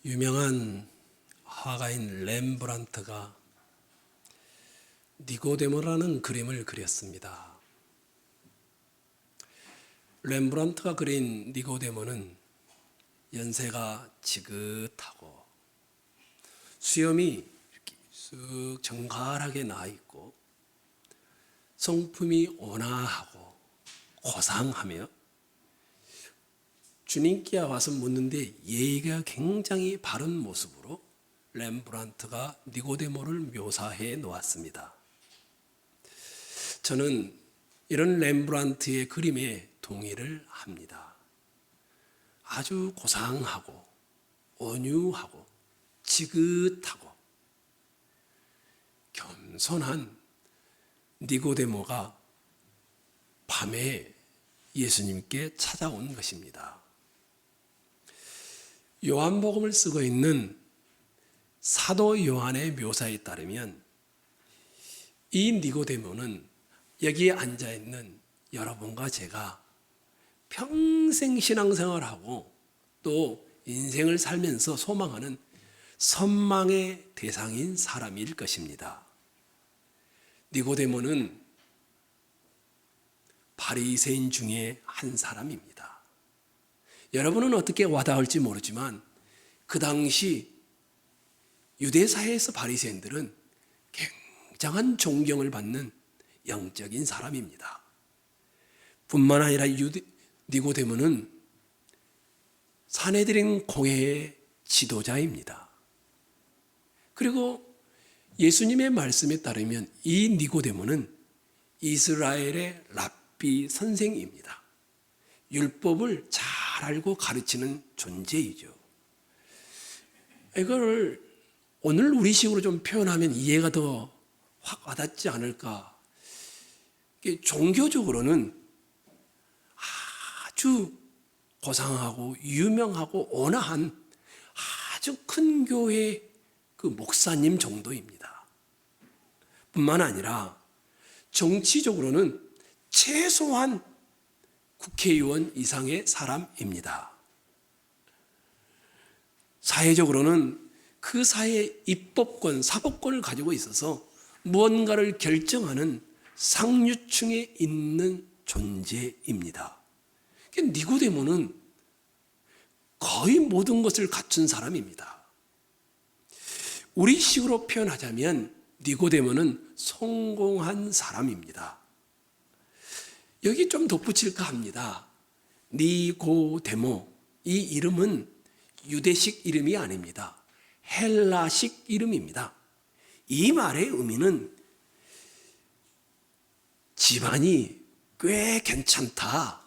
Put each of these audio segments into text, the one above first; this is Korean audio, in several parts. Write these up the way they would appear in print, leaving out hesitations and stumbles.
유명한 화가인 렘브란트가 니고데모라는 그림을 그렸습니다. 렘브란트가 그린 니고데모는 연세가 지긋하고 수염이 이렇게 쓱 정갈하게 나 있고 성품이 온화하고 고상하며 주님께 와서 묻는데 예의가 굉장히 바른 모습으로 렘브란트가 니고데모를 묘사해 놓았습니다. 저는 이런 렘브란트의 그림에 동의를 합니다. 아주 고상하고 온유하고 지긋하고 겸손한 니고데모가 밤에 예수님께 찾아온 것입니다. 요한복음을 쓰고 있는 사도 요한의 묘사에 따르면 이 니고데모는 여기에 앉아있는 여러분과 제가 평생 신앙생활하고 또 인생을 살면서 소망하는 선망의 대상인 사람일 것입니다. 니고데모는 바리새인 중에 한 사람입니다. 여러분은 어떻게 와닿을지 모르지만 그 당시 유대사회에서 바리새인들은 굉장한 존경을 받는 영적인 사람입니다. 뿐만 아니라 니고데모는 산헤드린 공회의 지도자입니다. 그리고 예수님의 말씀에 따르면 이 니고데모는 이스라엘의 랍비 선생입니다. 율법을 잘 알고 가르치는 존재이죠. 이걸 오늘 우리식으로 좀 표현하면 이해가 더 확 와닿지 않을까. 종교적으로는 아주 고상하고 유명하고 온화한 아주 큰 교회의 그 목사님 정도입니다. 뿐만 아니라 정치적으로는 최소한 국회의원 이상의 사람입니다. 사회적으로는 그 사회의 입법권, 사법권을 가지고 있어서 무언가를 결정하는 상류층에 있는 존재입니다. 니고데모는 거의 모든 것을 갖춘 사람입니다. 우리식으로 표현하자면 니고데모는 성공한 사람입니다. 여기 좀 덧붙일까 합니다. 니고데모, 이 이름은 유대식 이름이 아닙니다. 헬라식 이름입니다. 이 말의 의미는 집안이 꽤 괜찮다.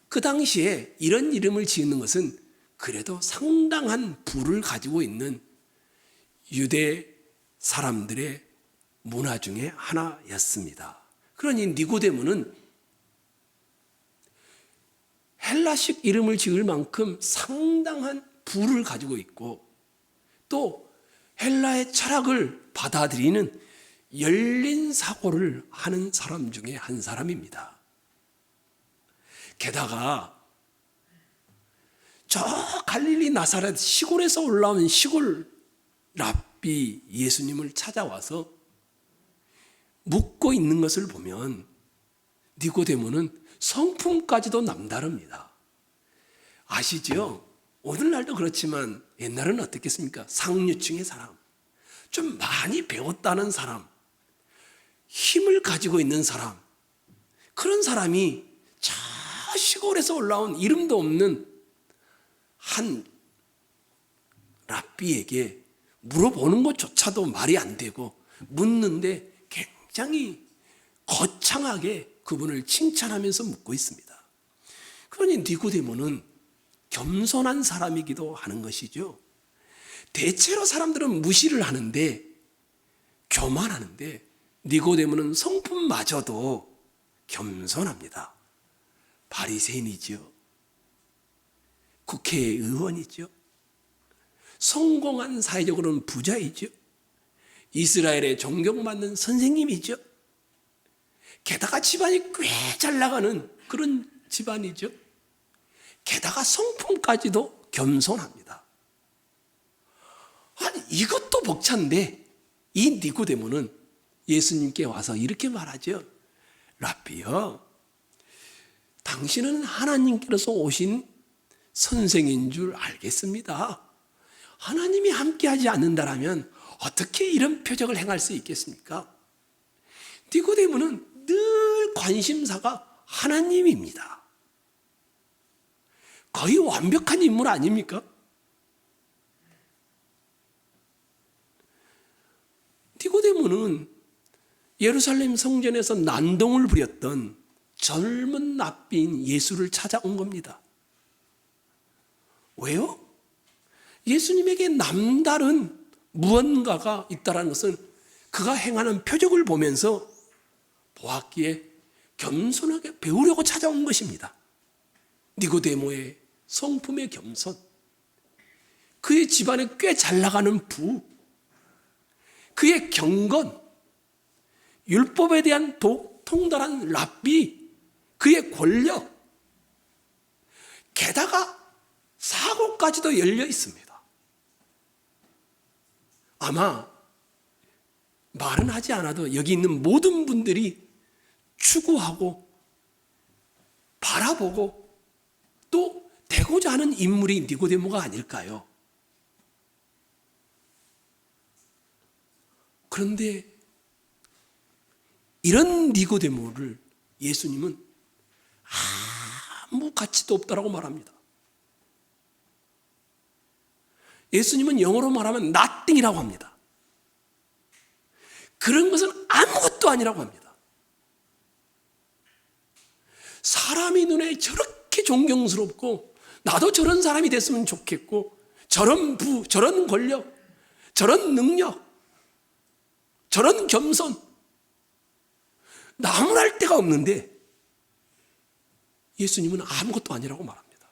그 당시에 이런 이름을 지은 것은 그래도 상당한 부를 가지고 있는 유대 사람들의 문화 중에 하나였습니다. 그러니 니고데모는 헬라식 이름을 지을 만큼 상당한 부를 가지고 있고 또 헬라의 철학을 받아들이는 열린 사고를 하는 사람 중에 한 사람입니다. 게다가 저 갈릴리 나사렛 시골에서 올라온 시골 랍비 예수님을 찾아와서 묻고 있는 것을 보면 니고데모는 성품까지도 남다릅니다. 아시죠? 오늘날도 그렇지만 옛날은 어떻겠습니까? 상류층의 사람, 좀 많이 배웠다는 사람, 힘을 가지고 있는 사람, 그런 사람이 저 시골에서 올라온 이름도 없는 한 랍비에게 물어보는 것조차도 말이 안 되고 묻는데 굉장히 거창하게 그분을 칭찬하면서 묻고 있습니다. 그러니 니고데모는 겸손한 사람이기도 하는 것이죠. 대체로 사람들은 무시를 하는데 교만하는데 니고데모는 성품마저도 겸손합니다. 바리새인이죠. 국회의원이죠. 성공한 사회적으로는 부자이죠. 이스라엘의 존경받는 선생님이죠. 게다가 집안이 꽤 잘 나가는 그런 집안이죠. 게다가 성품까지도 겸손합니다. 이것도 벅찬데 이 니고데모는 예수님께 와서 이렇게 말하죠. 랍비요, 당신은 하나님께로서 오신 선생인 줄 알겠습니다. 하나님이 함께하지 않는다라면 어떻게 이런 표적을 행할 수 있겠습니까? 니고데모는 늘 관심사가 하나님입니다. 거의 완벽한 인물 아닙니까? 니고데모는 예루살렘 성전에서 난동을 부렸던 젊은 랍비인 예수를 찾아온 겁니다. 왜요? 예수님에게 남다른 무언가가 있다는 것은 그가 행하는 표적을 보면서 보았기에 겸손하게 배우려고 찾아온 것입니다. 니고데모의 성품의 겸손, 그의 집안에 꽤 잘 나가는 부, 그의 경건, 율법에 대한 통달한 랍비, 그의 권력, 게다가 사고까지도 열려 있습니다. 아마 말은 하지 않아도 여기 있는 모든 분들이 추구하고 바라보고 또 되고자 하는 인물이 니고데모가 아닐까요? 그런데 이런 니고데모를 예수님은 아무 가치도 없다라고 말합니다. 예수님은 영어로 말하면 nothing이라고 합니다. 그런 것은 아무것도 아니라고 합니다. 사람이 눈에 저렇게 존경스럽고 나도 저런 사람이 됐으면 좋겠고 저런 부, 저런 권력, 저런 능력, 저런 겸손, 나무랄 데가 없는데 예수님은 아무것도 아니라고 말합니다.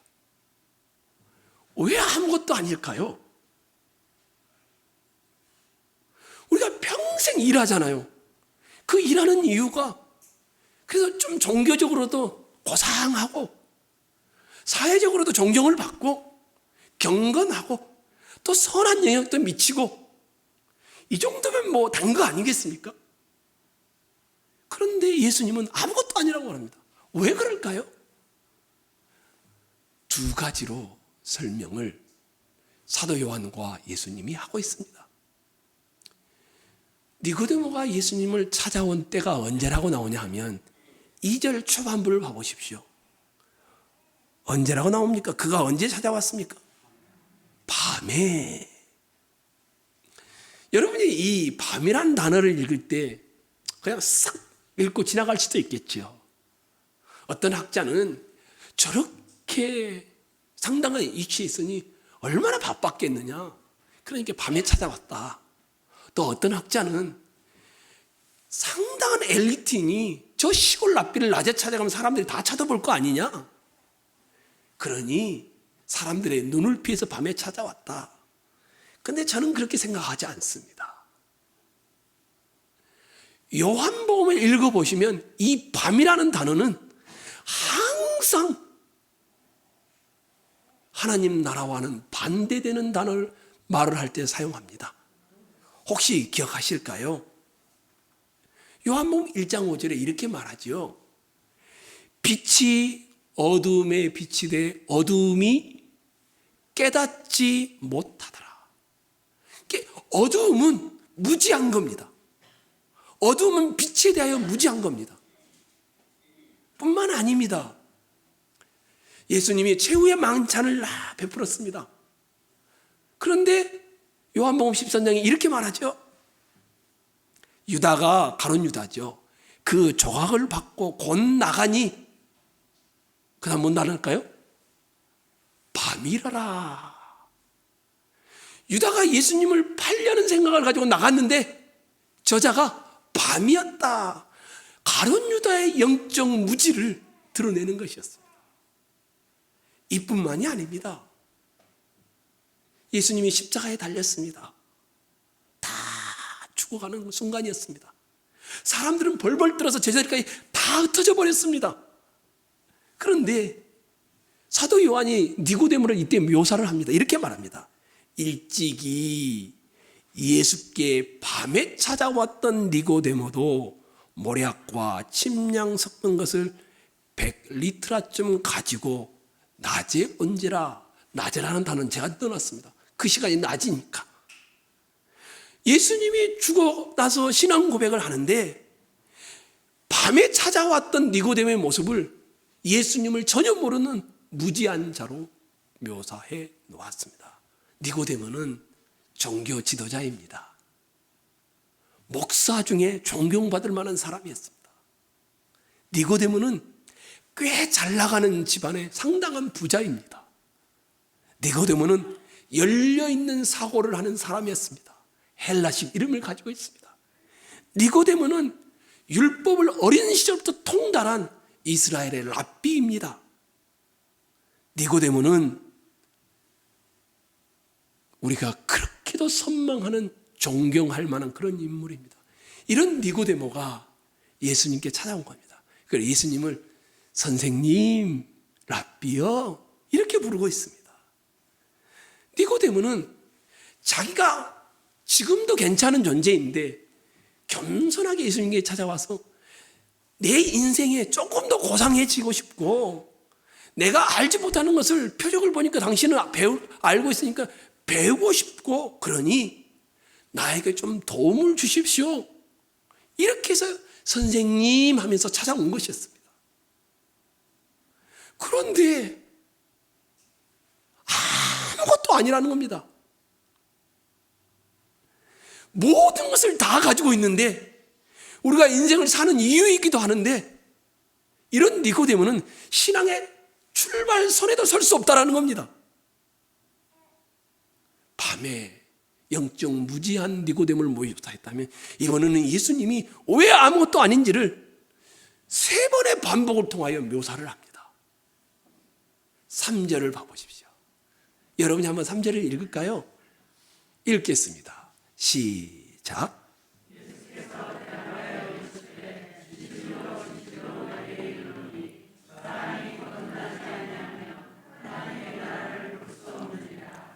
왜 아무것도 아닐까요? 우리가 평생 일하잖아요. 그 일하는 이유가 그래서 좀 종교적으로도 고상하고 사회적으로도 존경을 받고 경건하고 또 선한 영향도 미치고 이 정도면 뭐 단 거 아니겠습니까? 그런데 예수님은 아무것도 아니라고 말합니다. 왜 그럴까요? 두 가지로 설명을 사도 요한과 예수님이 하고 있습니다. 니고데모가 예수님을 찾아온 때가 언제라고 나오냐 하면 2절 초반부를 봐보십시오. 언제라고 나옵니까? 그가 언제 찾아왔습니까? 밤에. 여러분이 이 밤이라는 단어를 읽을 때 그냥 싹 읽고 지나갈 수도 있겠죠. 어떤 학자는 저렇게 상당한 위치에 있으니 얼마나 바빴겠느냐. 그러니까 밤에 찾아왔다. 또 어떤 학자는 상당한 엘리트니 저 시골 랍비를 낮에 찾아가면 사람들이 다 쳐다볼 거 아니냐. 그러니 사람들의 눈을 피해서 밤에 찾아왔다. 근데 저는 그렇게 생각하지 않습니다. 요한복음을 읽어보시면 이 밤이라는 단어는 항상 하나님 나라와는 반대되는 단어를 말을 할 때 사용합니다. 혹시 기억하실까요? 요한복음 1장 5절에 이렇게 말하죠. 빛이 어두움에 빛이 돼 어두움이 깨닫지 못하더라. 어두움은 무지한 겁니다. 어두움은 빛에 대하여 무지한 겁니다. 뿐만 아닙니다. 예수님이 최후의 만찬을 베풀었습니다. 그런데 요한복음 13장에 이렇게 말하죠. 유다가 가룟 유다죠. 그 조각을 받고 곧 나가니 그 다음 못 나갈까요? 밤이라라. 유다가 예수님을 팔려는 생각을 가지고 나갔는데 저자가 밤이었다. 가룟 유다의 영적 무지를 드러내는 것이었습니다. 이뿐만이 아닙니다. 예수님이 십자가에 달렸습니다. 다 죽어가는 순간이었습니다. 사람들은 벌벌 떨어서 제자리까지 다 흩어져 버렸습니다. 그런데 사도 요한이 니고데모를 이때 묘사를 합니다. 이렇게 말합니다. 일찍이 예수께 밤에 찾아왔던 니고데모도 모략과 침량 섞은 것을 100리트라쯤 가지고 낮에 얹으라. 낮에라는 단어는 제가 넣어놨습니다. 그 시간이 낮이니까. 예수님이 죽어 나서 신앙 고백을 하는데 밤에 찾아왔던 니고데모의 모습을 예수님을 전혀 모르는 무지한 자로 묘사해 놓았습니다. 니고데모는 종교 지도자입니다. 목사 중에 존경받을 만한 사람이었습니다. 니고데모는 꽤 잘 나가는 집안의 상당한 부자입니다. 니고데모는 열려있는 사고를 하는 사람이었습니다. 헬라식 이름을 가지고 있습니다. 니고데모는 율법을 어린 시절부터 통달한 이스라엘의 랍비입니다. 니고데모는 우리가 그렇게도 선망하는 존경할 만한 그런 인물입니다. 이런 니고데모가 예수님께 찾아온 겁니다. 그래서 예수님을 선생님, 랍비요 이렇게 부르고 있습니다. 니고데모는 자기가 지금도 괜찮은 존재인데 겸손하게 예수님께 찾아와서 내 인생에 조금 더 고상해지고 싶고 내가 알지 못하는 것을 표적을 보니까 당신은 알고 있으니까 배우고 싶고 그러니 나에게 좀 도움을 주십시오. 이렇게 해서 선생님 하면서 찾아온 것이었습니다. 그런데 아무것도 아니라는 겁니다. 모든 것을 다 가지고 있는데 우리가 인생을 사는 이유이기도 하는데 이런 니고데모는 신앙의 출발선에도 설 수 없다라는 겁니다. 밤에 영적 무지한 니고데모를 모욕했다면 이번에는 예수님이 왜 아무것도 아닌지를 3번의 반복을 통하여 묘사를 합니다. 3절을 봐보십시오. 여러분이 한번 3절을 읽을까요? 읽겠습니다. 시작.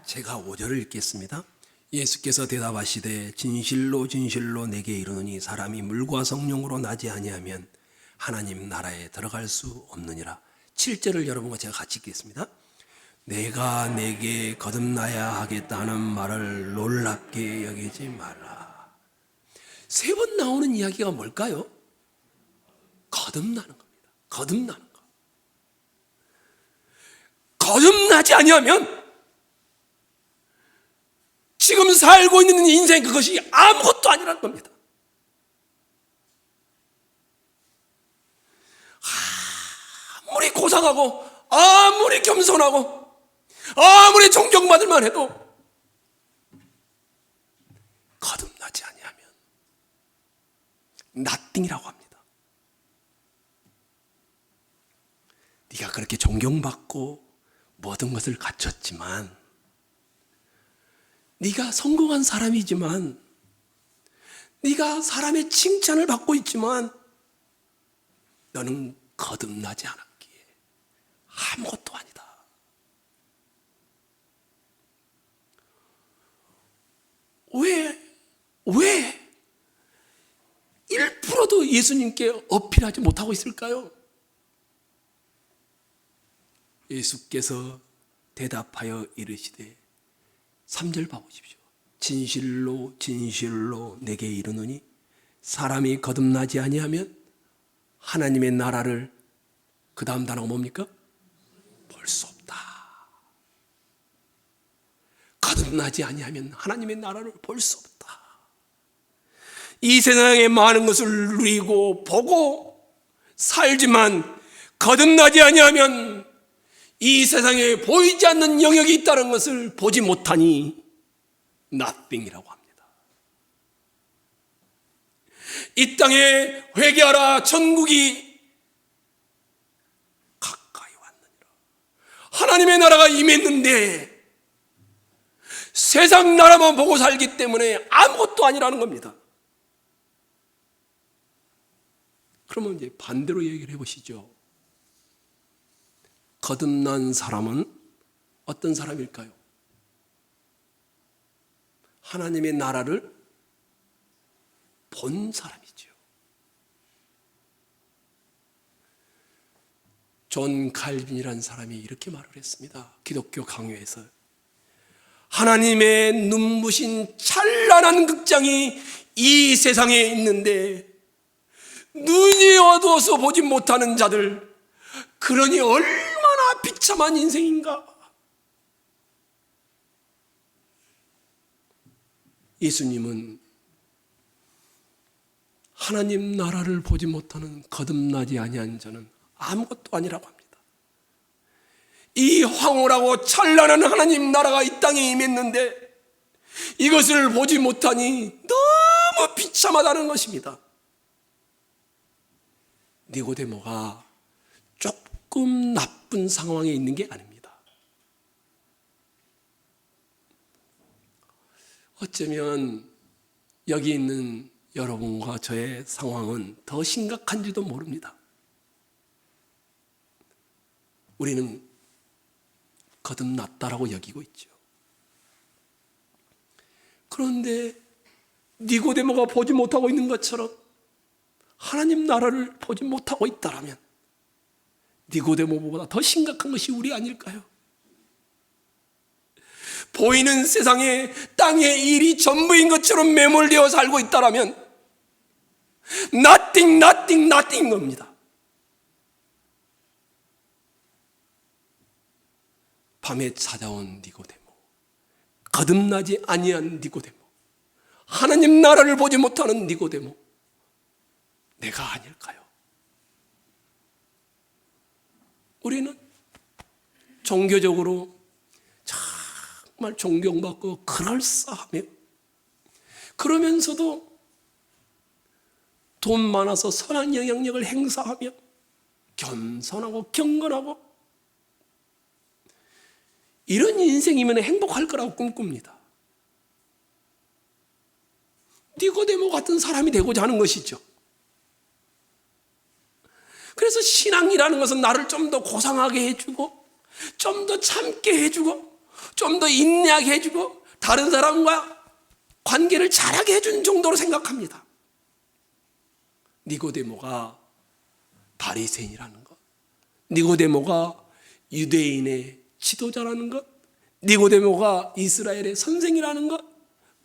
제가 5절을 읽겠습니다. 예수께서 대답하시되 진실로 진실로 내게 이르노니 사람이 물과 성령으로 나지 아니하면 하나님 나라에 들어갈 수 없느니라. 7절을 여러분과 제가 같이 읽겠습니다. 내가 내게 거듭나야 하겠다는 말을 놀랍게 여기지 말라. 3번 나오는 이야기가 뭘까요? 거듭나는 겁니다. 거듭나는 것. 거듭나지 아니하면 지금 살고 있는 인생 그것이 아무것도 아니라는 겁니다. 아무리 고상하고 아무리 겸손하고 아무리 존경받을 만해도 거듭나지 아니하면 nothing이라고 합니다. 네가 그렇게 존경받고 모든 것을 갖췄지만 네가 성공한 사람이지만 네가 사람의 칭찬을 받고 있지만 너는 거듭나지 않았기에 아무것도 아니다. 왜 1%도 예수님께 어필하지 못하고 있을까요? 예수께서 대답하여 이르시되 3절 봐보십시오. 진실로 진실로 내게 이르노니 사람이 거듭나지 아니하면 하나님의 나라를 그 다음 단어가 뭡니까? 볼 수 없다. 거듭나지 아니하면 하나님의 나라를 볼 수 없다. 이 세상의 많은 것을 누리고 보고 살지만 거듭나지 아니하면 이 세상에 보이지 않는 영역이 있다는 것을 보지 못하니 nothing이라고 합니다. 이 땅에 회개하라 천국이 가까이 왔느니라. 하나님의 나라가 임했는데 세상 나라만 보고 살기 때문에 아무것도 아니라는 겁니다. 그러면 이제 반대로 얘기를 해보시죠. 거듭난 사람은 어떤 사람일까요? 하나님의 나라를 본 사람이죠. 존 칼빈이라는 사람이 이렇게 말을 했습니다. 기독교 강요에서 하나님의 눈부신 찬란한 극장이 이 세상에 있는데 눈이 어두워서 보지 못하는 자들, 그러니 얼마나 비참한 인생인가. 예수님은 하나님 나라를 보지 못하는 거듭나지 아니한 자는 아무것도 아니라고 합니다. 이 황홀하고 찬란한 하나님 나라가 이 땅에 임했는데 이것을 보지 못하니 너무 비참하다는 것입니다. 니고데모가 조금 나쁜 상황에 있는 게 아닙니다. 어쩌면 여기 있는 여러분과 저의 상황은 더 심각한지도 모릅니다. 우리는 거듭났다라고 여기고 있죠. 그런데 니고데모가 보지 못하고 있는 것처럼 하나님 나라를 보지 못하고 있다라면 니고데모보다 더 심각한 것이 우리 아닐까요? 보이는 세상에 땅의 일이 전부인 것처럼 매몰되어 살고 있다라면 nothing 겁니다. 밤에 찾아온 니고데모, 거듭나지 아니한 니고데모, 하나님 나라를 보지 못하는 니고데모, 내가 아닐까요? 우리는 종교적으로 정말 존경받고 그럴싸하며, 그러면서도 돈 많아서 선한 영향력을 행사하며 겸손하고 경건하고 이런 인생이면 행복할 거라고 꿈꿉니다. 니고데모 같은 사람이 되고자 하는 것이죠. 그래서 신앙이라는 것은 나를 좀 더 고상하게 해주고, 좀 더 참게 해주고, 좀 더 인내하게 해주고, 다른 사람과 관계를 잘하게 해주는 정도로 생각합니다. 니고데모가 바리새인이라는 것, 니고데모가 유대인의 지도자라는 것, 니고데모가 이스라엘의 선생이라는 것,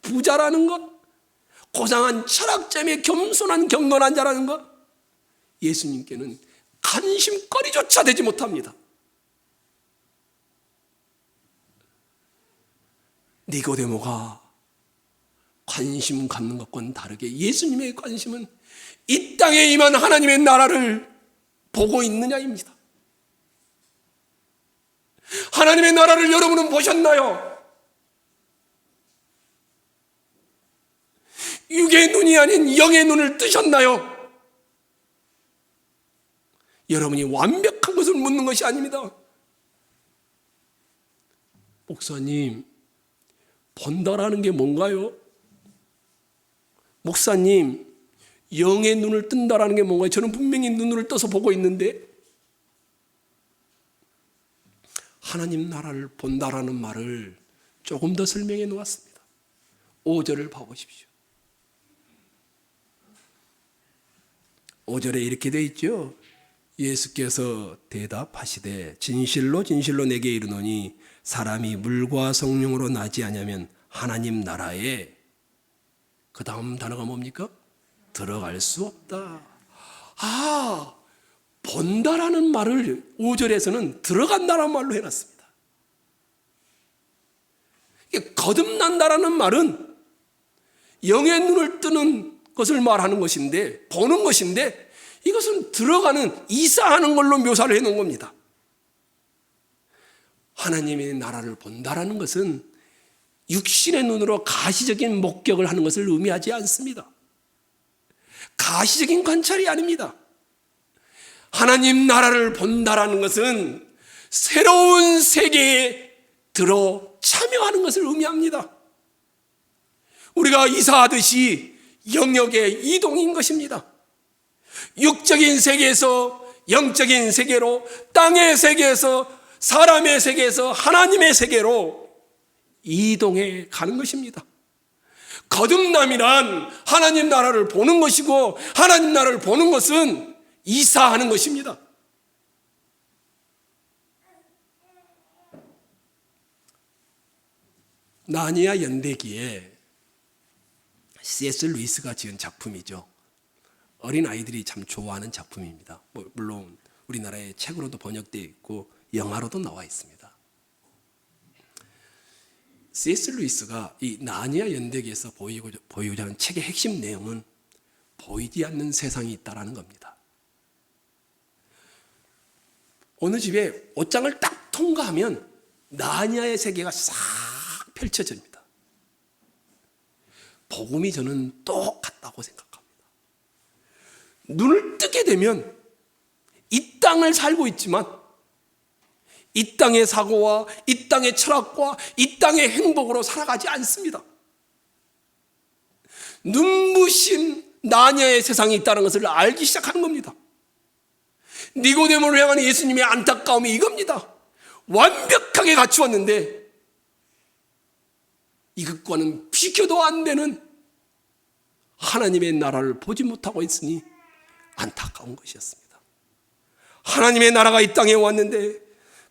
부자라는 것, 고상한 철학자며 겸손한 경건한 자라는 것, 예수님께는 관심거리조차 되지 못합니다. 니고데모가 관심 갖는 것과는 다르게 예수님의 관심은 이 땅에 임한 하나님의 나라를 보고 있느냐입니다. 하나님의 나라를 여러분은 보셨나요? 육의 눈이 아닌 영의 눈을 뜨셨나요? 여러분이 완벽한 것을 묻는 것이 아닙니다. 목사님, 본다라는 게 뭔가요? 목사님, 영의 눈을 뜬다라는 게 뭔가요? 저는 분명히 눈을 떠서 보고 있는데, 하나님 나라를 본다라는 말을 조금 더 설명해 놓았습니다. 5절을 봐보십시오. 5절에 이렇게 되어 있죠. 예수께서 대답하시되 진실로 진실로 내게 이르노니 사람이 물과 성령으로 나지 아니하면 하나님 나라에, 그 다음 단어가 뭡니까? 들어갈 수 없다. 본다라는 말을 5절에서는 들어간다라는 말로 해놨습니다. 거듭난다라는 말은 영의 눈을 뜨는 것을 말하는 것인데, 보는 것인데, 이것은 들어가는, 이사하는 걸로 묘사를 해놓은 겁니다. 하나님의 나라를 본다라는 것은 육신의 눈으로 가시적인 목격을 하는 것을 의미하지 않습니다. 가시적인 관찰이 아닙니다. 하나님 나라를 본다라는 것은 새로운 세계에 들어 참여하는 것을 의미합니다. 우리가 이사하듯이 영역의 이동인 것입니다. 육적인 세계에서 영적인 세계로, 땅의 세계에서 사람의 세계에서 하나님의 세계로 이동해 가는 것입니다. 거듭남이란 하나님 나라를 보는 것이고, 하나님 나라를 보는 것은 이사하는 것입니다. 나니아 연대기에 C.S. 루이스가 지은 작품이죠. 어린아이들이 참 좋아하는 작품입니다. 물론 우리나라의 책으로도 번역되어 있고 영화로도 나와 있습니다. C.S. 루이스가 이 나니아 연대기에서 보이고자 하는 책의 핵심 내용은 보이지 않는 세상이 있다는 겁니다. 어느 집에 옷장을 딱 통과하면 나니아의 세계가 싹 펼쳐집니다. 복음이 저는 똑같다고 생각합니다. 눈을 뜨게 되면 이 땅을 살고 있지만 이 땅의 사고와 이 땅의 철학과 이 땅의 행복으로 살아가지 않습니다. 눈부신 나니아의 세상이 있다는 것을 알기 시작하는 겁니다. 니고데모를 향한 예수님의 안타까움이 이겁니다. 완벽하게 갖추었는데 이것과는 비교도 안 되는 하나님의 나라를 보지 못하고 있으니 안타까운 것이었습니다. 하나님의 나라가 이 땅에 왔는데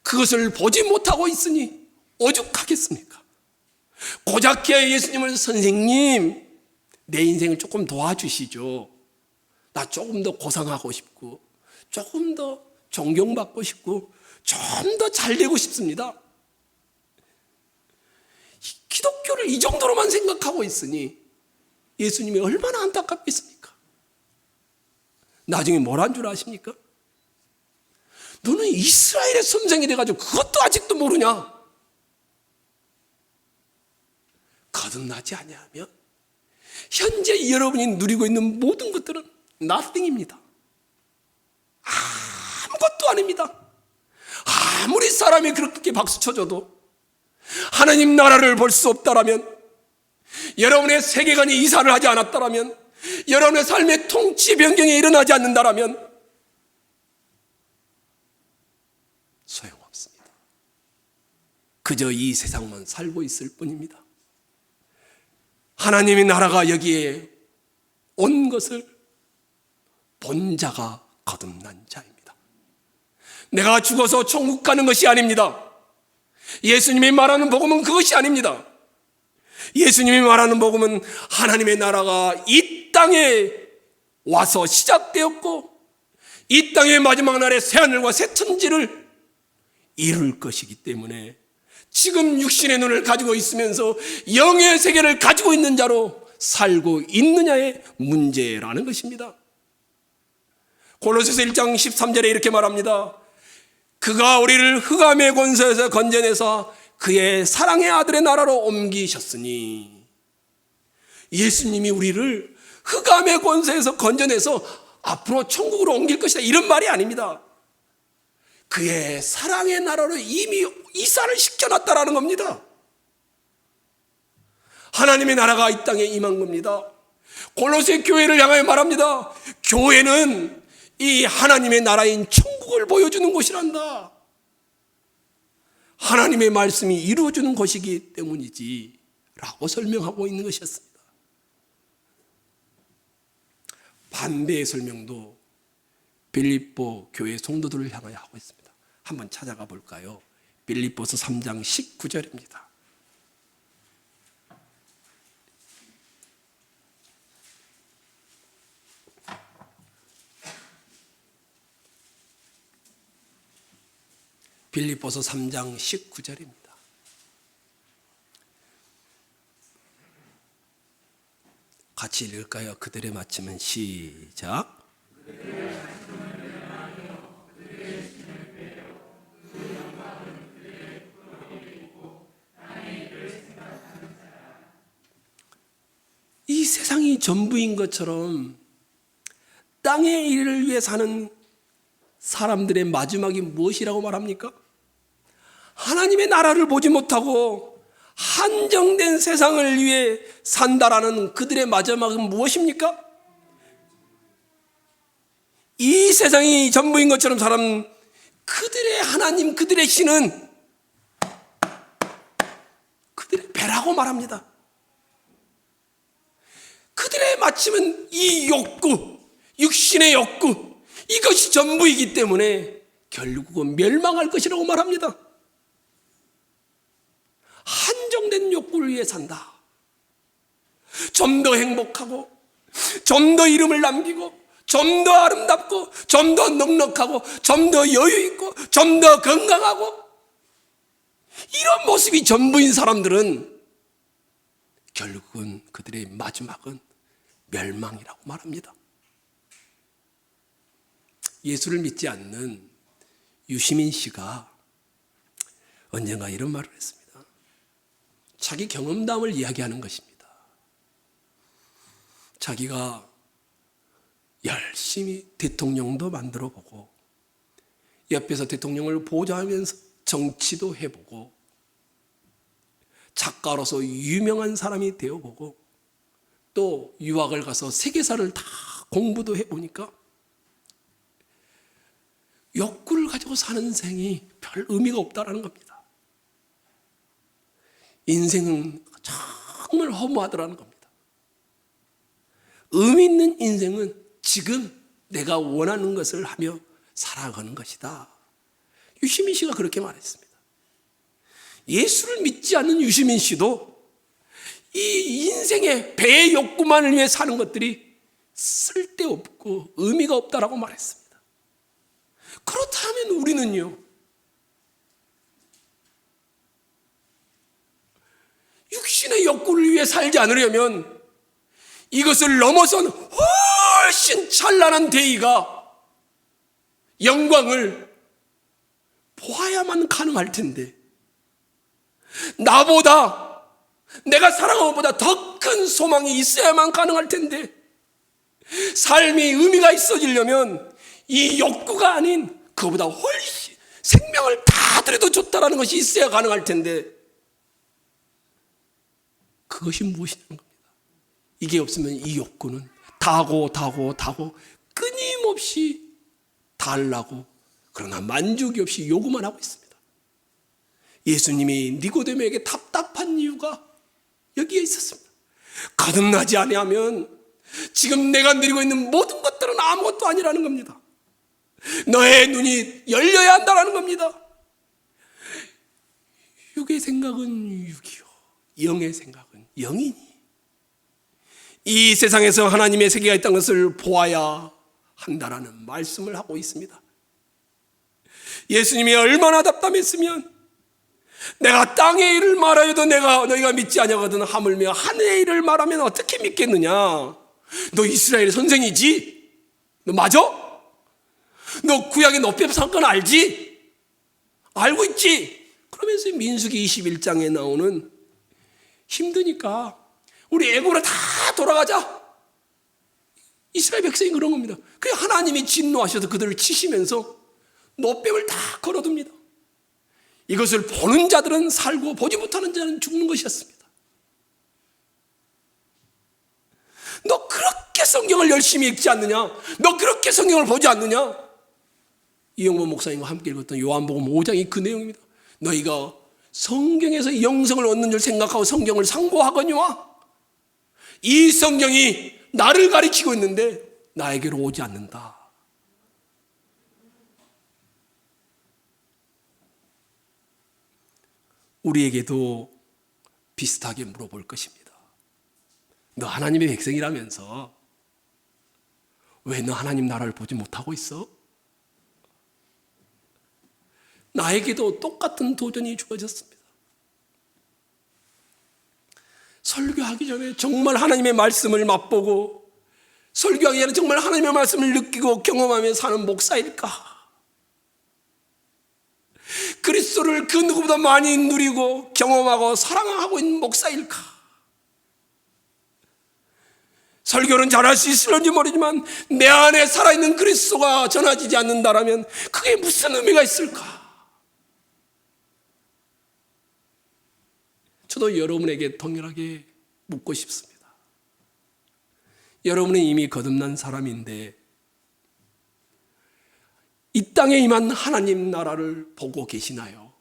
그것을 보지 못하고 있으니 오죽하겠습니까? 고작해야 예수님을 선생님, 내 인생을 조금 도와주시죠. 나 조금 더 고상하고 싶고 조금 더 존경받고 싶고 좀 더 잘되고 싶습니다. 기독교를 이 정도로만 생각하고 있으니 예수님이 얼마나 안타깝겠습니까? 나중에 뭘 한 줄 아십니까? 너는 이스라엘의 선생이 돼가지고 그것도 아직도 모르냐? 거듭나지 아니하면 현재 여러분이 누리고 있는 모든 것들은 nothing입니다. 아무것도 아닙니다. 아무리 사람이 그렇게 박수 쳐줘도 하나님 나라를 볼 수 없다라면, 여러분의 세계관이 이사를 하지 않았다라면, 여러분의 삶의 통치 변경이 일어나지 않는다라면 소용없습니다. 그저 이 세상만 살고 있을 뿐입니다. 하나님의 나라가 여기에 온 것을 본 자가 거듭난 자입니다. 내가 죽어서 천국 가는 것이 아닙니다. 예수님이 말하는 복음은 그것이 아닙니다. 예수님이 말하는 복음은 하나님의 나라가 이 땅에 와서 시작되었고 이 땅의 마지막 날에 새하늘과 새 천지를 이룰 것이기 때문에 지금 육신의 눈을 가지고 있으면서 영의 세계를 가지고 있는 자로 살고 있느냐의 문제라는 것입니다. 골로새서 1장 13절에 이렇게 말합니다. 그가 우리를 흑암의 권세에서 건져내서 그의 사랑의 아들의 나라로 옮기셨으니, 예수님이 우리를 흑암의 권세에서 건져내서 앞으로 천국으로 옮길 것이다, 이런 말이 아닙니다. 그의 사랑의 나라로 이미 이사를 시켜놨다라는 겁니다. 하나님의 나라가 이 땅에 임한 겁니다. 골로새 교회를 향하여 말합니다. 교회는 이 하나님의 나라인 천국을 보여주는 곳이란다. 하나님의 말씀이 이루어지는 것이기 때문이지 라고 설명하고 있는 것이었습니다. 반대의 설명도 빌립보 교회 성도들을 향하여 하고 있습니다. 한번 찾아가 볼까요? 빌립보서 3장 19절입니다. 빌립보서 3장 19절입니다. 같이 읽을까요? 그들의 마침은 시작. 이 세상이 전부인 것처럼 땅의 일을 위해 사는 사람들의 마지막이 무엇이라고 말합니까? 하나님의 나라를 보지 못하고 한정된 세상을 위해 산다라는 그들의 마지막은 무엇입니까? 이 세상이 전부인 것처럼 사람, 그들의 하나님, 그들의 신은 그들의 배라고 말합니다. 그들의 마침은 이 욕구, 육신의 욕구, 이것이 전부이기 때문에 결국은 멸망할 것이라고 말합니다. 한정된 욕구를 위해 산다. 좀 더 행복하고, 좀 더 이름을 남기고, 좀 더 아름답고, 좀 더 넉넉하고, 좀 더 여유 있고, 좀 더 건강하고, 이런 모습이 전부인 사람들은 결국은 그들의 마지막은 멸망이라고 말합니다. 예수를 믿지 않는 유시민 씨가 언젠가 이런 말을 했습니다. 자기 경험담을 이야기하는 것입니다. 자기가 열심히 대통령도 만들어 보고 옆에서 대통령을 보좌하면서 정치도 해보고 작가로서 유명한 사람이 되어보고 또 유학을 가서 세계사를 다 공부도 해보니까 욕구를 가지고 사는 생이 별 의미가 없다라는 겁니다. 인생은 정말 허무하더라는 겁니다. 의미 있는 인생은 지금 내가 원하는 것을 하며 살아가는 것이다. 유시민 씨가 그렇게 말했습니다. 예수를 믿지 않는 유시민 씨도 이 인생의 배의 욕구만을 위해 사는 것들이 쓸데없고 의미가 없다라고 말했습니다. 그렇다면 우리는요, 육신의 욕구를 위해 살지 않으려면 이것을 넘어선 훨씬 찬란한 대의가 영광을 보아야만 가능할 텐데, 나보다 내가 사랑한 것보다 더 큰 소망이 있어야만 가능할 텐데, 삶이 의미가 있어지려면 이 욕구가 아닌 그보다 훨씬 생명을 다 드려도 좋다라는 것이 있어야 가능할 텐데, 그것이 무엇이냐는 겁니다. 이게 없으면 이 욕구는 다고 끊임없이 달라고, 그러나 만족이 없이 요구만 하고 있습니다. 예수님이 니고데모에게 답답한 이유가 여기에 있었습니다. 거듭나지 아니하면 지금 내가 누리고 있는 모든 것들은 아무것도 아니라는 겁니다. 너의 눈이 열려야 한다는 겁니다. 육의 생각은 육이요, 영의 생각은 영이니, 이 세상에서 하나님의 세계가 있다는 것을 보아야 한다라는 말씀을 하고 있습니다. 예수님이 얼마나 답답했으면 내가 땅의 일을 말하여도 너희가 믿지 아니하거든 하물며 하늘의 일을 말하면 어떻게 믿겠느냐? 너 이스라엘의 선생이지? 너 맞아? 너 구약의 노폐 사건 알지? 알고 있지? 그러면서 민수기 21장에 나오는 힘드니까 우리 애굽으로 다 돌아가자. 이스라엘 백성이 그런 겁니다. 그 하나님이 진노하셔서 그들을 치시면서 노뱀을 다 걸어둡니다. 이것을 보는 자들은 살고 보지 못하는 자는 죽는 것이었습니다. 너 그렇게 성경을 열심히 읽지 않느냐? 너 그렇게 성경을 보지 않느냐? 이영범 목사님과 함께 읽었던 요한복음 5장이 그 내용입니다. 너희가 성경에서 영생을 얻는 줄 생각하고 성경을 상고하거니와 이 성경이 나를 가리키고 있는데 나에게로 오지 않는다. 우리에게도 비슷하게 물어볼 것입니다. 너 하나님의 백성이라면서 왜 너 하나님 나라를 보지 못하고 있어? 나에게도 똑같은 도전이 주어졌습니다. 설교하기 전에 정말 하나님의 말씀을 맛보고, 설교하기 전에 정말 하나님의 말씀을 느끼고 경험하며 사는 목사일까? 그리스도를 그 누구보다 많이 누리고 경험하고 사랑하고 있는 목사일까? 설교는 잘할 수 있을지 모르지만 내 안에 살아있는 그리스도가 전해지지 않는다라면 그게 무슨 의미가 있을까? 저도 여러분에게 동일하게 묻고 싶습니다. 여러분은 이미 거듭난 사람인데 이 땅에 임한 하나님 나라를 보고 계시나요?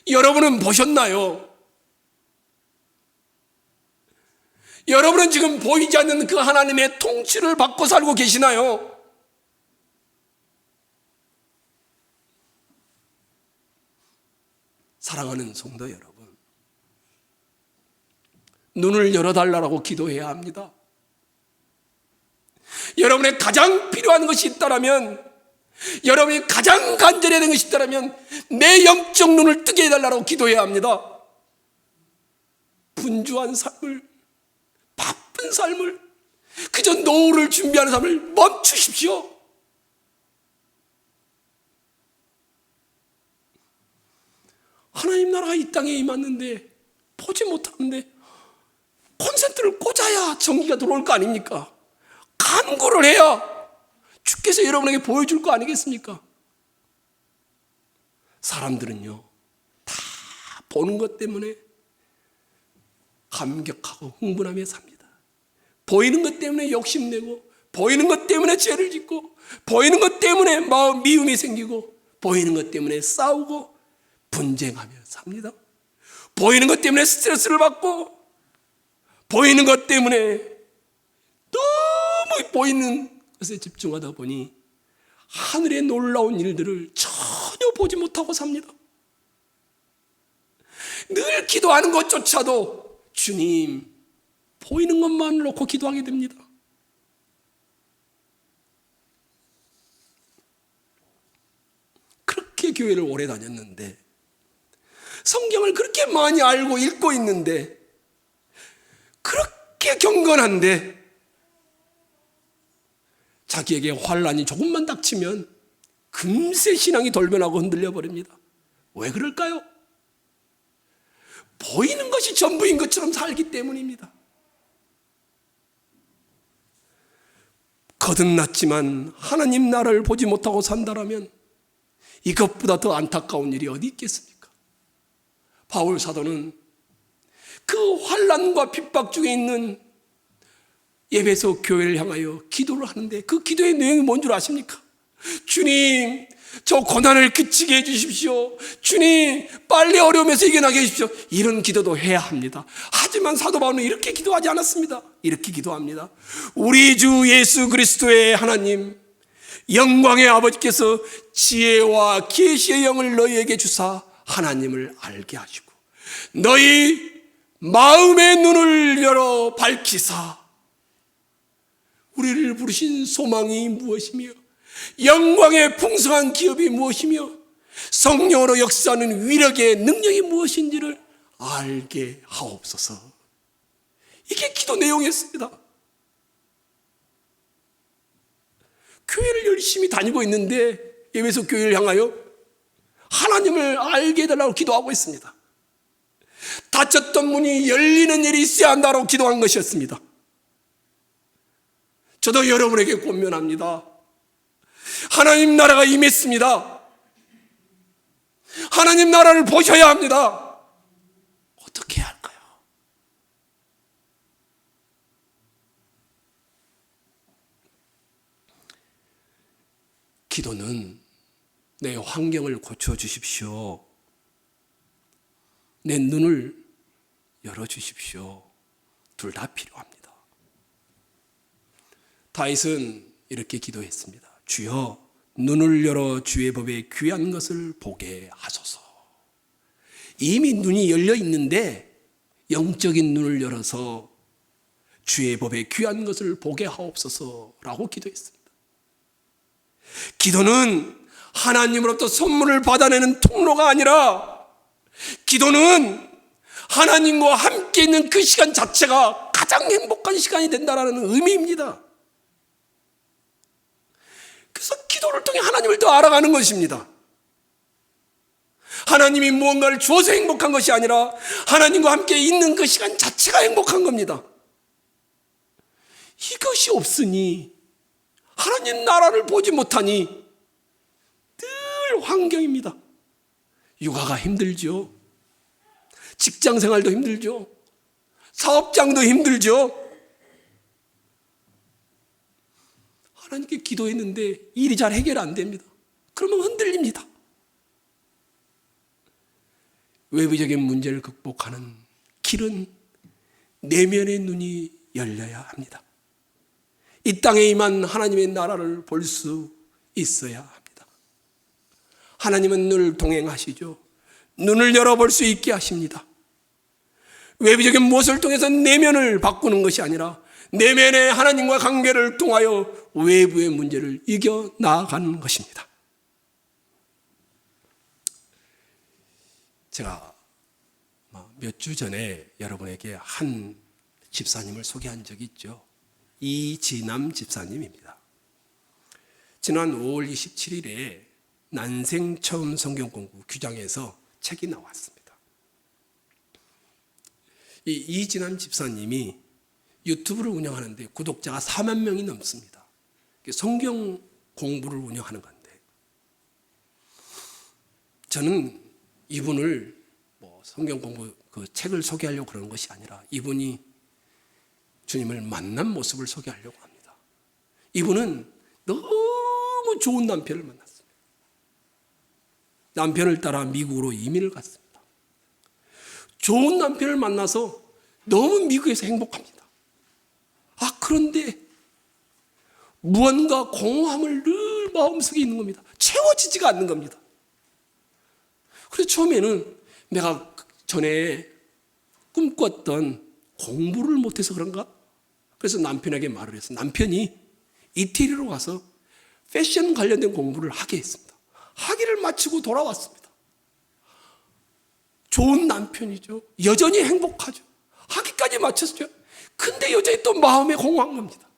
여러분은 보셨나요? 여러분은 지금 보이지 않는 그 하나님의 통치를 받고 살고 계시나요? 사랑하는 성도 여러분, 눈을 열어달라고 기도해야 합니다. 여러분의 가장 필요한 것이 있다면, 여러분이 가장 간절해야 되는 것이 있다면 내 영적 눈을 뜨게 해달라고 기도해야 합니다. 분주한 삶을, 바쁜 삶을, 그저 노후를 준비하는 삶을 멈추십시오. 하나님 나라가 이 땅에 임했는데 보지 못하는데 콘센트를 꽂아야 전기가 들어올 거 아닙니까? 간구를 해야 주께서 여러분에게 보여줄 거 아니겠습니까? 사람들은요, 다 보는 것 때문에 감격하고 흥분하며 삽니다. 보이는 것 때문에 욕심내고, 보이는 것 때문에 죄를 짓고, 보이는 것 때문에 마음 미움이 생기고, 보이는 것 때문에 싸우고 분쟁하며 삽니다. 보이는 것 때문에 스트레스를 받고, 보이는 것 때문에 너무 보이는 것에 집중하다 보니 하늘의 놀라운 일들을 전혀 보지 못하고 삽니다. 늘 기도하는 것조차도 주님, 보이는 것만 놓고 기도하게 됩니다. 그렇게 교회를 오래 다녔는데, 성경을 그렇게 많이 알고 읽고 있는데, 그렇게 경건한데, 자기에게 환란이 조금만 닥치면 금세 신앙이 돌변하고 흔들려 버립니다. 왜 그럴까요? 보이는 것이 전부인 것처럼 살기 때문입니다. 거듭났지만 하나님 나라를 보지 못하고 산다라면 이것보다 더 안타까운 일이 어디 있겠습니까? 바울 사도는 그 환난과 핍박 중에 있는 에베소 교회를 향하여 기도를 하는데, 그 기도의 내용이 뭔 줄 아십니까? 주님, 저 고난을 그치게 해주십시오. 주님, 빨리 어려움에서 이겨나게 해주십시오. 이런 기도도 해야 합니다. 하지만 사도 바울은 이렇게 기도하지 않았습니다. 이렇게 기도합니다. 우리 주 예수 그리스도의 하나님, 영광의 아버지께서 지혜와 계시의 영을 너희에게 주사 하나님을 알게 하시고 너희 마음의 눈을 열어 밝히사 우리를 부르신 소망이 무엇이며 영광의 풍성한 기업이 무엇이며 성령으로 역사하는 위력의 능력이 무엇인지를 알게 하옵소서. 이게 기도 내용이었습니다. 교회를 열심히 다니고 있는데 에베소 교회를 향하여 하나님을 알게 해달라고 기도하고 있습니다. 닫혔던 문이 열리는 일이 있어야 한다고 기도한 것이었습니다. 저도 여러분에게 권면합니다. 하나님 나라가 임했습니다. 하나님 나라를 보셔야 합니다. 어떻게 해야 할까요? 기도는 내 환경을 고쳐주십시오. 내 눈을 열어주십시오. 둘 다 필요합니다. 다윗은 이렇게 기도했습니다. 주여, 눈을 열어 주의 법에 귀한 것을 보게 하소서. 이미 눈이 열려 있는데 영적인 눈을 열어서 주의 법에 귀한 것을 보게 하옵소서라고 기도했습니다. 기도는 하나님으로부터 선물을 받아내는 통로가 아니라, 기도는 하나님과 함께 있는 그 시간 자체가 가장 행복한 시간이 된다는 의미입니다. 그래서 기도를 통해 하나님을 더 알아가는 것입니다. 하나님이 무언가를 주어서 행복한 것이 아니라 하나님과 함께 있는 그 시간 자체가 행복한 겁니다. 이것이 없으니 하나님 나라를 보지 못하니 늘 환경입니다. 육아가 힘들죠. 직장생활도 힘들죠. 사업장도 힘들죠. 하나님께 기도했는데 일이 잘 해결 안 됩니다. 그러면 흔들립니다. 외부적인 문제를 극복하는 길은 내면의 눈이 열려야 합니다. 이 땅에 임한 하나님의 나라를 볼 수 있어야 합니다. 하나님은 늘 동행하시죠. 눈을 열어볼 수 있게 하십니다. 외부적인 무엇을 통해서 내면을 바꾸는 것이 아니라 내면의 하나님과 관계를 통하여 외부의 문제를 이겨나가는 것입니다. 제가 몇 주 전에 여러분에게 한 집사님을 소개한 적이 있죠. 이진남 집사님입니다. 지난 5월 27일에 난생 처음 성경공부 규장에서 책이 나왔습니다. 이진남 집사님이 유튜브를 운영하는데 구독자가 4만 명이 넘습니다. 성경 공부를 운영하는 건데, 저는 이분을 성경 공부 그 책을 소개하려고 그러는 것이 아니라 이분이 주님을 만난 모습을 소개하려고 합니다. 이분은 너무 좋은 남편을 만났습니다. 남편을 따라 미국으로 이민을 갔습니다. 좋은 남편을 만나서 너무 미국에서 행복합니다. 그런데 무언가 공허함을 늘 마음속에 있는 겁니다. 채워지지가 않는 겁니다. 그래서 처음에는 내가 전에 꿈꿨던 공부를 못해서 그런가? 그래서 남편에게 말을 했어요. 남편이 이태리로 가서 패션 관련된 공부를 하게 했습니다. 학위를 마치고 돌아왔습니다. 좋은 남편이죠. 여전히 행복하죠. 학위까지 마쳤죠. 근데 여전히 또 마음에 공허한 겁니다.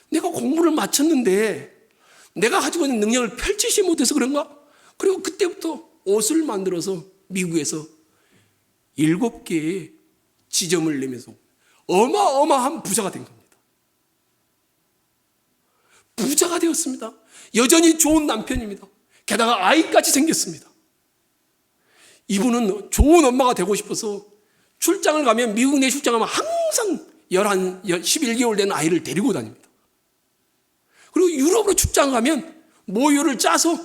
내가 공부를 마쳤는데 내가 가지고 있는 능력을 펼치지 못해서 그런가? 그리고 그때부터 옷을 만들어서 미국에서 7개의 지점을 내면서 어마어마한 부자가 된 겁니다. 부자가 되었습니다. 여전히 좋은 남편입니다. 게다가 아이까지 생겼습니다. 이분은 좋은 엄마가 되고 싶어서 출장을 가면, 미국 내 출장 가면 항상 11개월 된 아이를 데리고 다닙니다. 그리고 유럽으로 출장 가면 모유를 짜서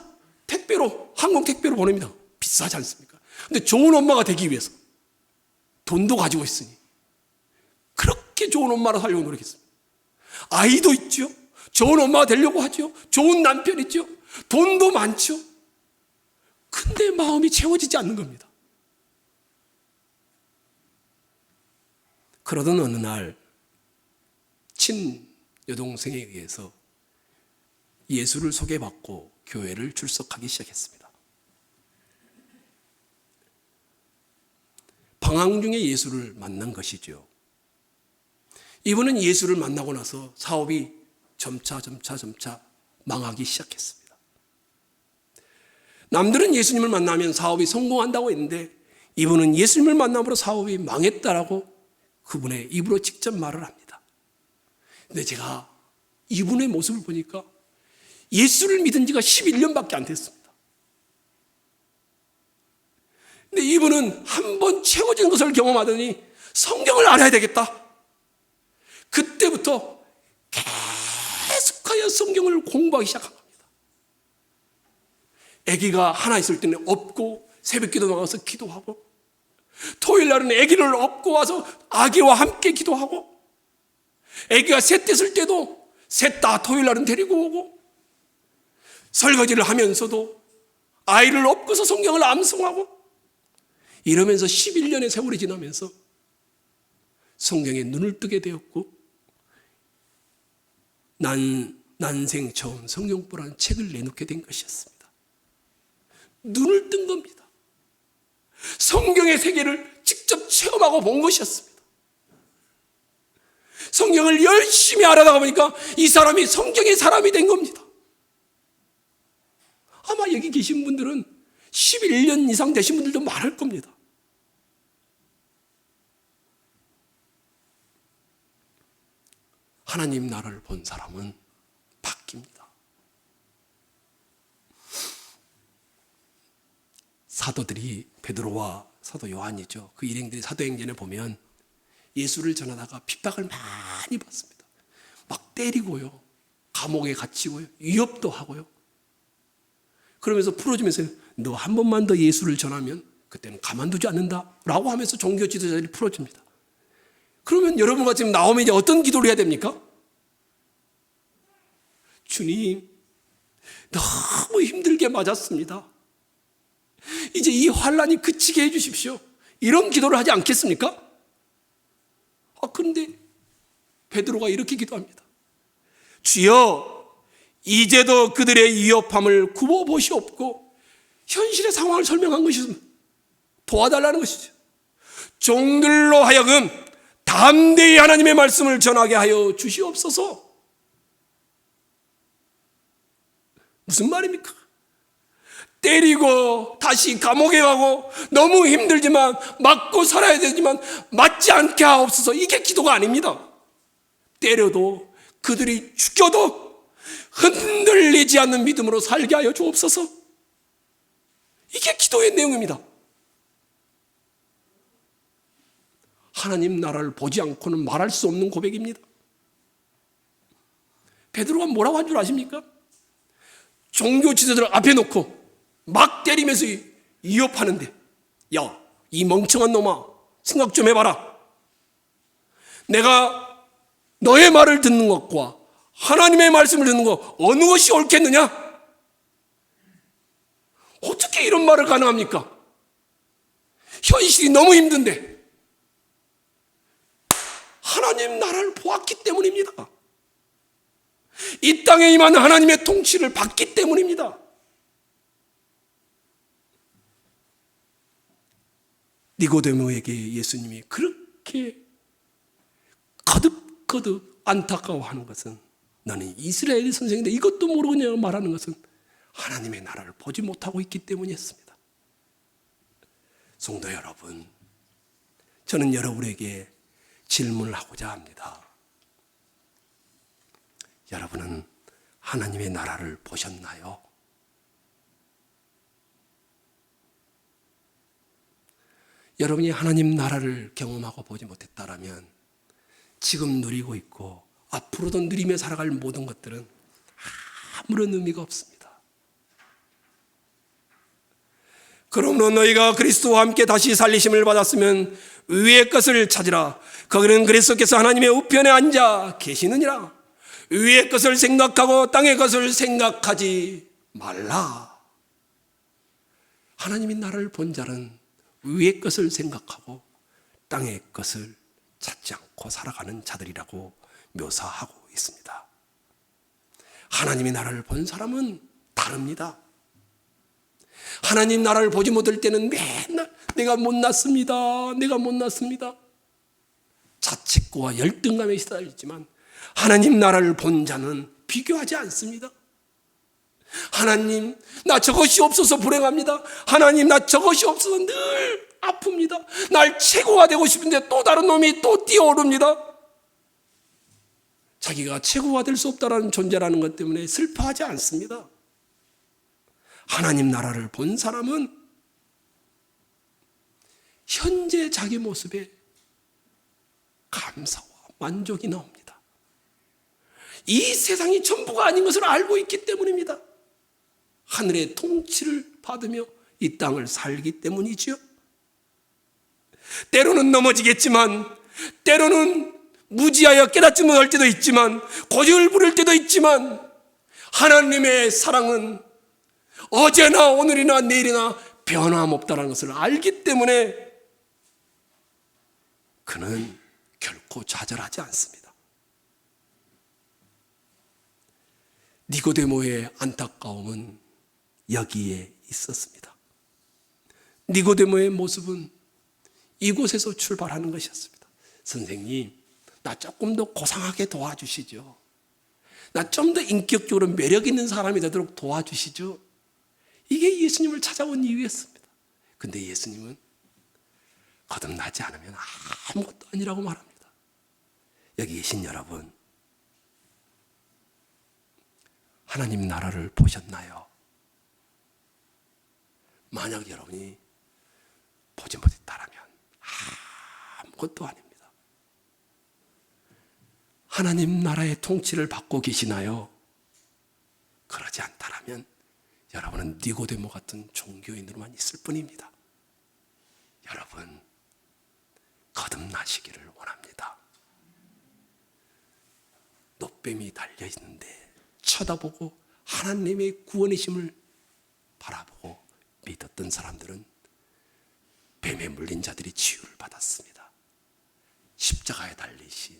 택배로, 항공 택배로 보냅니다. 비싸지 않습니까? 근데 좋은 엄마가 되기 위해서 돈도 가지고 있으니 그렇게 좋은 엄마로 살려고 노력했습니다. 아이도 있죠. 좋은 엄마가 되려고 하죠. 좋은 남편 있죠. 돈도 많죠. 근데 마음이 채워지지 않는 겁니다. 그러던 어느 날 친여동생에 의해서 예수를 소개받고 교회를 출석하기 시작했습니다. 방황 중에 예수를 만난 것이죠. 이분은 예수를 만나고 나서 사업이 점차 망하기 시작했습니다. 남들은 예수님을 만나면 사업이 성공한다고 했는데 이분은 예수님을 만남으로 사업이 망했다라고 그분의 입으로 직접 말을 합니다. 근데 제가 이분의 모습을 보니까 예수를 믿은 지가 11년밖에 안 됐습니다. 근데 이분은 한번 채워진 것을 경험하더니 성경을 알아야 되겠다. 그때부터 계속하여 성경을 공부하기 시작한 겁니다. 아기가 하나 있을 때는 업고 새벽기도 나가서 기도하고, 토요일 날은 아기를 업고 와서 아기와 함께 기도하고, 아기가 셋 됐을 때도 셋 다 토요일 날은 데리고 오고, 설거지를 하면서도 아이를 업고서 성경을 암송하고, 이러면서 11년의 세월이 지나면서 성경에 눈을 뜨게 되었고, 난생 처음 성경보라는 책을 내놓게 된 것이었습니다. 눈을 뜬 겁니다. 성경의 세계를 직접 체험하고 본 것이었습니다. 성경을 열심히 알아다가 보니까 이 사람이 성경의 사람이 된 겁니다. 아마 여기 계신 분들은 11년 이상 되신 분들도 많을 겁니다. 하나님 나라를 본 사람은 바뀝니다. 사도들이, 베드로와 사도 요한이죠. 그 일행들이 사도행전에 보면 예수를 전하다가 핍박을 많이 받습니다. 막 때리고요, 감옥에 갇히고요, 위협도 하고요. 그러면서 풀어주면서 너 한 번만 더 예수를 전하면 그때는 가만두지 않는다라고 하면서 종교 지도자들이 풀어줍니다. 그러면 여러분과 지금 나오면 이제 어떤 기도를 해야 됩니까? 주님, 너무 힘들게 맞았습니다. 이제 이 환란이 그치게 해주십시오. 이런 기도를 하지 않겠습니까? 그런데 베드로가 이렇게 기도합니다. 주여, 이제도 그들의 위협함을 굽어보시옵고 현실의 상황을 설명한 것이 도와달라는 것이죠. 종들로 하여금 담대히 하나님의 말씀을 전하게 하여 주시옵소서. 무슨 말입니까? 때리고 다시 감옥에 가고 너무 힘들지만 맞고 살아야 되지만 맞지 않게 하옵소서. 이게 기도가 아닙니다. 때려도 그들이 죽여도 흔들리지 않는 믿음으로 살게 하여 주옵소서. 이게 기도의 내용입니다. 하나님 나라를 보지 않고는 말할 수 없는 고백입니다. 베드로가 뭐라고 한 줄 아십니까? 종교 지도자들 앞에 놓고 막 때리면서 위협하는데, 야, 이 멍청한 놈아, 생각 좀 해봐라. 내가 너의 말을 듣는 것과 하나님의 말씀을 듣는 것 어느 것이 옳겠느냐? 어떻게 이런 말을 가능합니까? 현실이 너무 힘든데 하나님 나라를 보았기 때문입니다. 이 땅에 임하는 하나님의 통치를 받기 때문입니다. 니고데모에게 예수님이 그렇게 거듭거듭 안타까워하는 것은, 나는 이스라엘 선생인데 이것도 모르겠냐고 말하는 것은 하나님의 나라를 보지 못하고 있기 때문이었습니다. 성도 여러분, 저는 여러분에게 질문을 하고자 합니다. 여러분은 하나님의 나라를 보셨나요? 여러분이 하나님 나라를 경험하고 보지 못했다라면 지금 누리고 있고 앞으로도 누리며 살아갈 모든 것들은 아무런 의미가 없습니다. 그러므로 너희가 그리스도와 함께 다시 살리심을 받았으면 위의 것을 찾으라. 거기는 그리스도께서 하나님의 우편에 앉아 계시느니라. 위의 것을 생각하고 땅의 것을 생각하지 말라. 하나님의 나라를 본 자는 위의 것을 생각하고 땅의 것을 찾지 않고 살아가는 자들이라고 묘사하고 있습니다. 하나님의 나라를 본 사람은 다릅니다. 하나님 나라를 보지 못할 때는 맨날 내가 못났습니다. 내가 못났습니다. 자책과 열등감에 시달리지만 하나님 나라를 본 자는 비교하지 않습니다. 하나님, 나 저것이 없어서 불행합니다. 하나님, 나 저것이 없어서 늘 아픕니다. 날 최고가 되고 싶은데 또 다른 놈이 또 뛰어오릅니다. 자기가 최고가 될 수 없다는 존재라는 것 때문에 슬퍼하지 않습니다. 하나님 나라를 본 사람은 현재 자기 모습에 감사와 만족이 나옵니다. 이 세상이 전부가 아닌 것을 알고 있기 때문입니다. 하늘의 통치를 받으며 이 땅을 살기 때문이지요. 때로는 넘어지겠지만, 때로는 무지하여 깨닫지 못할 때도 있지만, 고집을 부릴 때도 있지만, 하나님의 사랑은 어제나 오늘이나 내일이나 변함없다는 것을 알기 때문에 그는 결코 좌절하지 않습니다. 니고데모의 안타까움은 여기에 있었습니다. 니고데모의 모습은 이곳에서 출발하는 것이었습니다. 선생님, 나 조금 더 고상하게 도와주시죠. 나 좀 더 인격적으로 매력 있는 사람이 되도록 도와주시죠. 이게 예수님을 찾아온 이유였습니다. 근데 예수님은 거듭나지 않으면 아무것도 아니라고 말합니다. 여기 계신 여러분, 하나님 나라를 보셨나요? 만약 여러분이 보지 못했다면 아무것도 아닙니다. 하나님 나라의 통치를 받고 계시나요? 그러지 않다면 여러분은 니고데모 같은 종교인으로만 있을 뿐입니다. 일어나시기를 원합니다. 노뱀이 달려 있는데 쳐다보고 하나님의 구원이심을 바라보고 믿었던 사람들은 뱀에 물린 자들이 치유를 받았습니다. 십자가에 달리신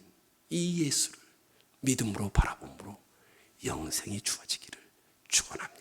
이 예수를 믿음으로 바라봄으로 영생이 주어지기를 축원합니다.